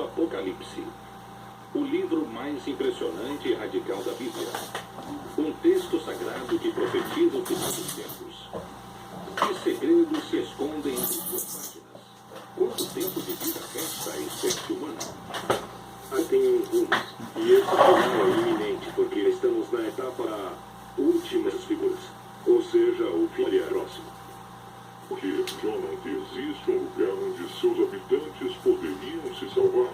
do Apocalipse, o livro mais impressionante e radical da Bíblia. Um texto sagrado que profetiza o final dos tempos. Que segredos se escondem entre suas páginas? Quanto tempo de vida resta à espécie humana? Tem alguns. E esse final é iminente, porque estamos na etapa última das figuras. Ou seja, o fim é próximo. Porque mencionam que existe um lugar onde seus habitantes poderiam se salvar.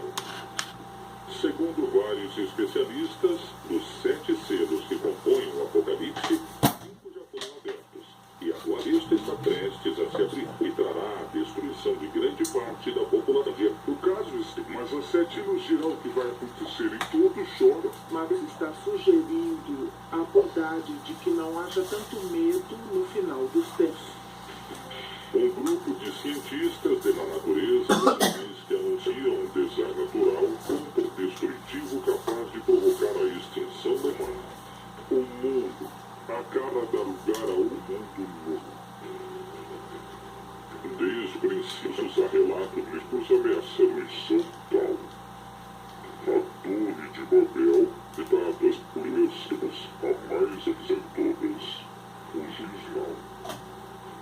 Segundo vários especialistas, dos 7 selos que compõem o Apocalipse, 5 já foram abertos. E a lista está prestes a se abrir e trará a destruição de grande parte da população. O caso mas as 7 nos dirão o que vai acontecer e todos choram. Mas está sugerindo a bondade de que não haja tanto medo no final dos tempos. Um grupo de cientistas da natureza diz que anunciam um desastre natural como destrutivo capaz de provocar a extinção da humana. O mundo acaba dar lugar a um mundo novo. Desde o princípio, há relatos de que ameaçando em São Paulo. A Torre de Babel, dadas por Esdras, a mais de todas, o juiz não.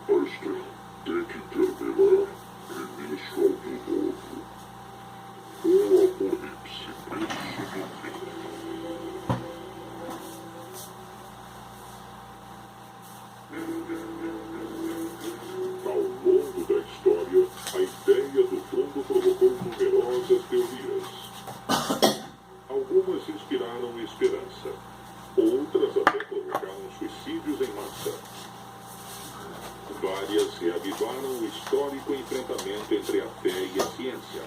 A história tem que terminar e isso é de novo. O Apocalipse precisa. Ao longo da história, a ideia do fundo provocou numerosas teorias. Algumas inspiraram esperança, outras até provocaram suicídios em massa. Várias reavivaram o histórico enfrentamento entre a fé e a ciência.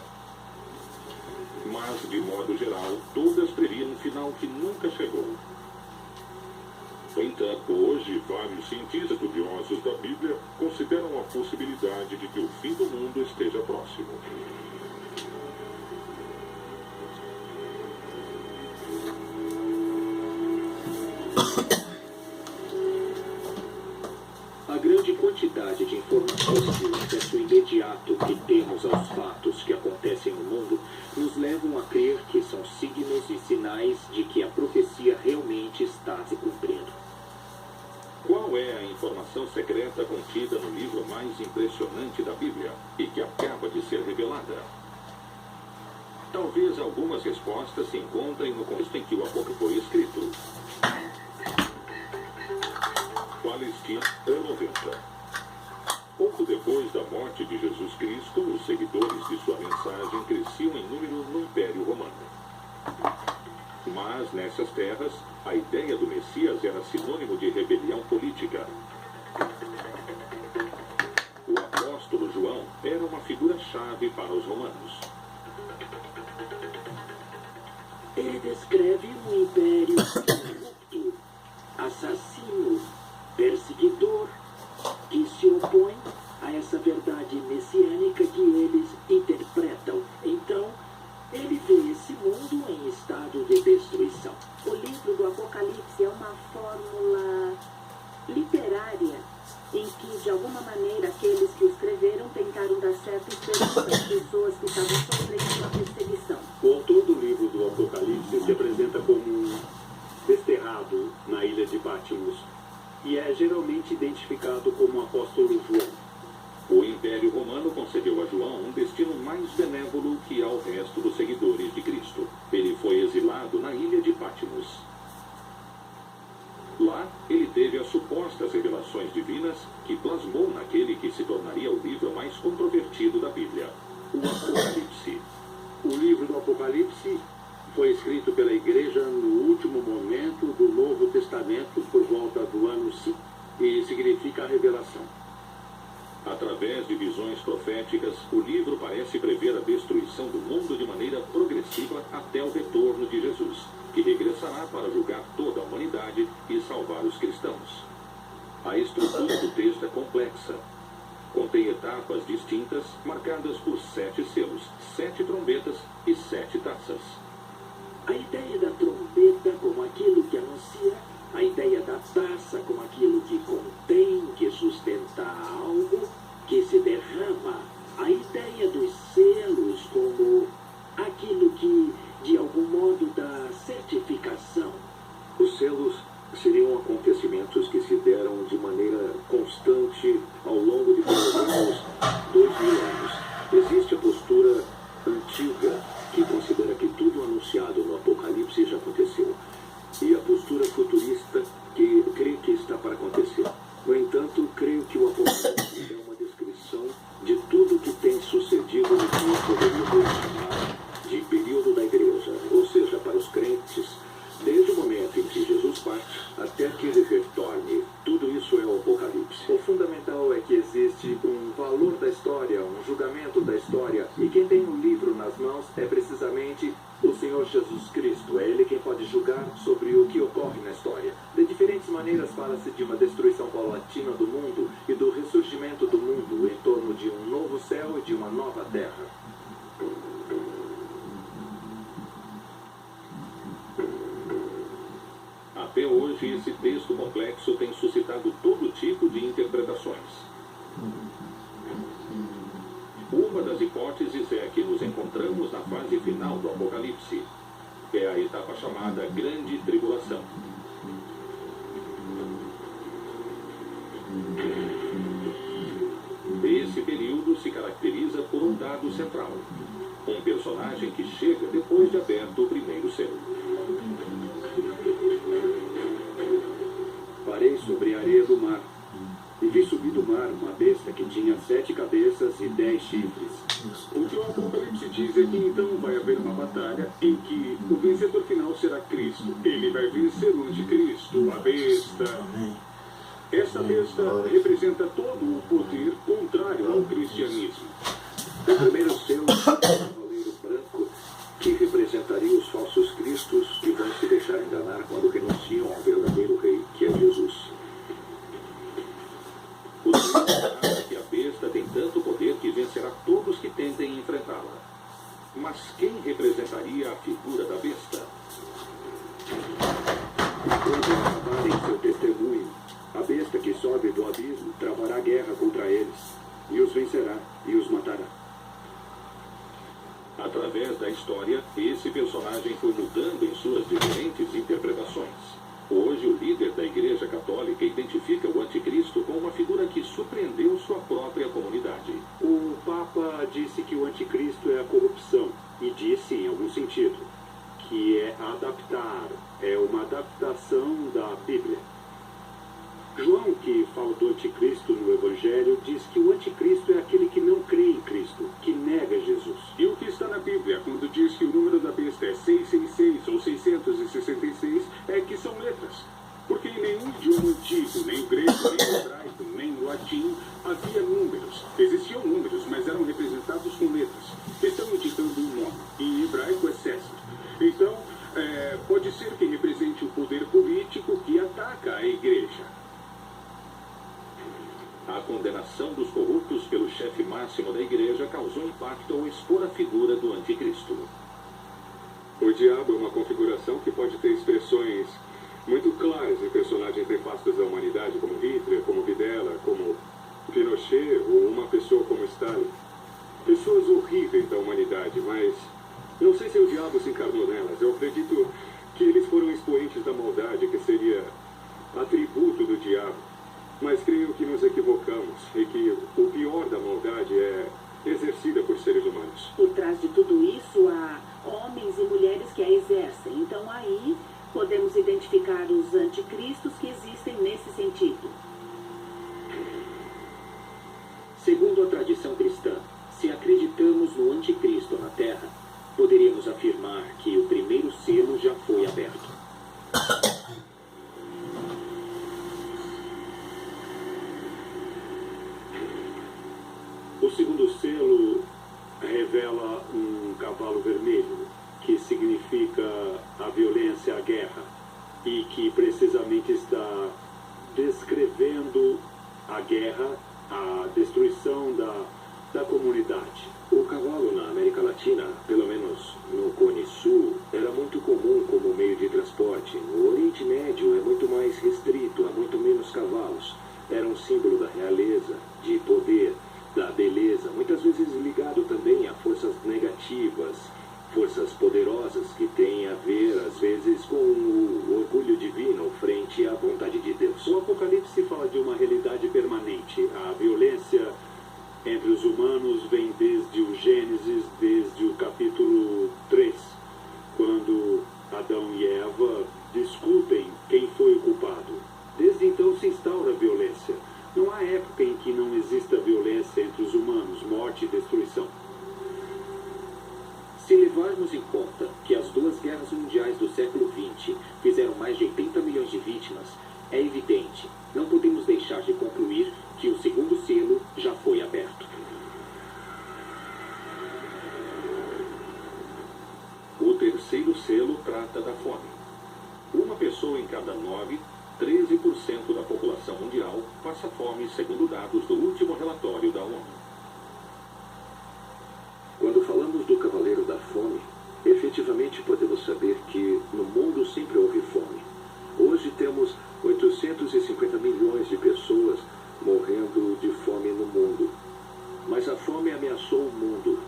Mas, de modo geral, todas previam um final que nunca chegou. No entanto, hoje, vários cientistas estudiosos da Bíblia consideram a possibilidade de que o fim do mundo esteja próximo. A grande quantidade de informações e o acesso imediato que temos aos fatos que acontecem no mundo nos levam a crer que são signos e sinais de que a profecia realmente está se cumprindo. Qual é a informação secreta contida no livro mais impressionante da Bíblia e que acaba de ser revelada? Talvez algumas respostas se encontrem no contexto em que o Apocalipse foi escrito. Palestina, ano 90. Pouco depois da morte de Jesus Cristo, os seguidores de sua mensagem cresciam em número no Império Romano. Mas, nessas terras, a ideia do Messias era sinônimo de rebelião política. O apóstolo João era uma figura-chave para os romanos. Ele descreve um império corrupto, assassino, perseguidor, que se opõe a essa verdade messiânica que eles interpretam. Então, ele vê esse mundo em estado de destruição. O livro do Apocalipse é uma fórmula literária em que, de alguma maneira, aqueles que o escreveram tentaram dar certa esperança às pessoas que estavam sofrendo uma perseguição. O autor do livro do Apocalipse se apresenta como um desterrado na ilha de Patmos e é geralmente identificado como o apóstolo João. O Império Romano concedeu a João um destino mais benévolo que ao resto dos seguidores de Cristo. Ele foi exilado na ilha de Patmos. Lá, ele teve as supostas revelações divinas que plasmou naquele que se tornaria o livro mais controvertido da Bíblia, o Apocalipse. O livro do Apocalipse foi escrito pela igreja no último momento do Novo Testamento, por volta do ano 5, e significa a revelação. Através de visões proféticas, o livro parece prever a destruição do mundo de maneira progressiva até o retorno de Jesus, que regressará para julgar toda a humanidade e salvar os cristãos. A estrutura do texto é complexa. Contém etapas distintas, marcadas por 7 selos, 7 trombetas e 7 taças. A ideia da trombeta como aquilo que anuncia, a ideia da taça como aquilo que contém, que sustenta algo, que se derrama, a ideia dos selos como aquilo um valor da história, um julgamento da história. E quem tem o livro nas mãos é precisamente o Senhor Jesus Cristo. É Ele quem pode julgar sobre o que ocorre na história. De diferentes maneiras fala-se de uma destruição paulatina do mundo e do ressurgimento do mundo em torno de um novo céu e de uma nova terra. Até hoje, esse texto complexo tem suscitado todo tipo de interpretações. Uma das hipóteses é que nos encontramos na fase final do Apocalipse. É a etapa chamada Grande Tribulação. Esse período se caracteriza por um dado central. Um personagem que chega depois de aberto o primeiro selo. Parei sobre a areia do mar, e vi subir do mar uma besta que tinha 7 cabeças e 10 chifres. O que o Apocalipse diz é que então vai haver uma batalha em que o vencedor final será Cristo. Ele vai vencer o anticristo, a besta. Essa besta representa todo o poder contrário ao cristianismo. O primeiro selo é um cavaleiro branco que representaria os falsos cristos que vão se deixar enganar quando renunciam ao verdadeiro rei, que é Jesus. O texto narra que a besta tem tanto poder que vencerá todos que tentem enfrentá-la. Mas quem representaria a figura da besta? Quando tem seu testemunho, a besta que sobe do abismo travará guerra contra eles, e os vencerá e os matará. Através da história, esse personagem foi mudando em suas diferentes interpretações. Hoje, o líder da Igreja Católica identifica o anticristo como uma figura que surpreendeu sua própria comunidade. O Papa disse que o anticristo é a corrupção, e disse, em algum sentido, que é adaptar, é uma adaptação da Bíblia. João, que fala do anticristo no Evangelho, diz que o anticristo é aquele que não crê em Cristo, que nega Jesus. E o que está na Bíblia, quando diz que o número da besta é 666 ou 666, é que são letras. Porque em nenhum idioma antigo, nem o grego, nem o hebraico, nem o latim, havia números. Existiam números, mas eram representados com letras. Estão indicando um nome. Em hebraico é César. Então, pode ser que represente o poder político que ataca a igreja. A condenação dos corruptos pelo chefe máximo da igreja causou impacto ao expor a figura do anticristo. O diabo é uma configuração que pode ter expressões muito claras em personagens nefastos da humanidade, como Hitler, como Videla, como Pinochet ou uma pessoa como Stalin. Pessoas horríveis da humanidade, mas não sei se o diabo se encarnou nelas. Eu acredito que eles foram expoentes da maldade, que seria atributo do diabo. Mas creio que nos equivocamos e que o pior da maldade é exercida por seres humanos. Por trás de tudo isso, há homens e mulheres que a exercem. Então, aí, podemos identificar os anticristos que existem nesse sentido. Segundo a tradição cristã, se acreditamos no anticristo na Terra, poderíamos afirmar que o primeiro selo já foi aberto. O segundo selo revela um cavalo vermelho, que significa a violência, a guerra, e que precisamente está descrevendo a guerra, a destruição da comunidade. O cavalo na América Latina, pelo menos no Cone Sul, era muito comum como meio de transporte. No Oriente Médio é muito mais restrito, há muito menos cavalos. Era um símbolo da realeza, de poder, da beleza, muitas vezes ligado também a forças negativas, forças poderosas que têm a ver, às vezes, com o orgulho divino frente à vontade de Deus. O Apocalipse fala de uma realidade permanente. A violência entre os humanos vem desde o Gênesis, desde o capítulo 3, quando Adão e Eva discutem quem foi o culpado. Desde então se instaura a violência. Não há época em que não exista violência entre os humanos, morte e destruição. Se levarmos em conta que as duas guerras mundiais do século XX fizeram mais de 80 milhões de vítimas, é evidente. Não podemos deixar de concluir que o segundo selo já foi aberto. O terceiro selo trata da fome. Uma pessoa em cada 9, 13% da população mundial passa fome, segundo dados do último relatório da ONU. Quando falamos do Cavaleiro da Fome, efetivamente podemos saber que no mundo sempre houve fome. Hoje temos 850 milhões de pessoas morrendo de fome no mundo. Mas a fome ameaçou o mundo.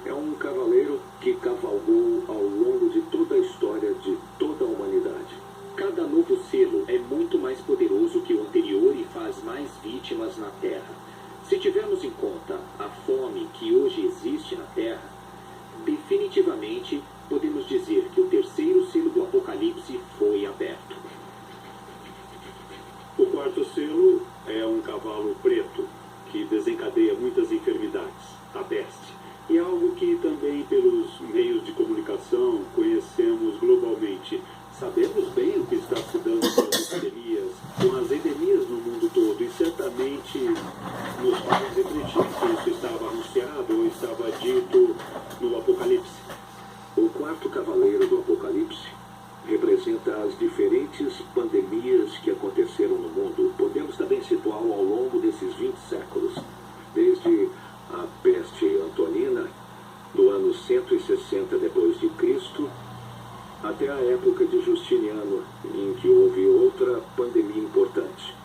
É um cavaleiro que cavalgou ao longo de toda a história de toda a humanidade. Cada novo selo é muito mais poderoso que o anterior e faz mais vítimas na Terra. Se tivermos em conta a fome que hoje existe na Terra, definitivamente podemos dizer que o terceiro selo do Apocalipse foi aberto. O quarto selo é um cavalo preto que desencadeia muitas enfermidades, a peste. E é algo que também pelos meios de comunicação conhecemos globalmente. Sabemos bem o que está se dando com as epidemias, no mundo todo, e certamente nos faz refletir que isso estava anunciado ou estava dito no Apocalipse. O quarto cavaleiro do Apocalipse representa as diferentes pandemias que aconteceram no mundo. Podemos também situá-lo ao longo desses 20 séculos, desde a peste antonina, do ano 160 depois de Cristo, até a época de Justiniano, em que houve outra pandemia importante.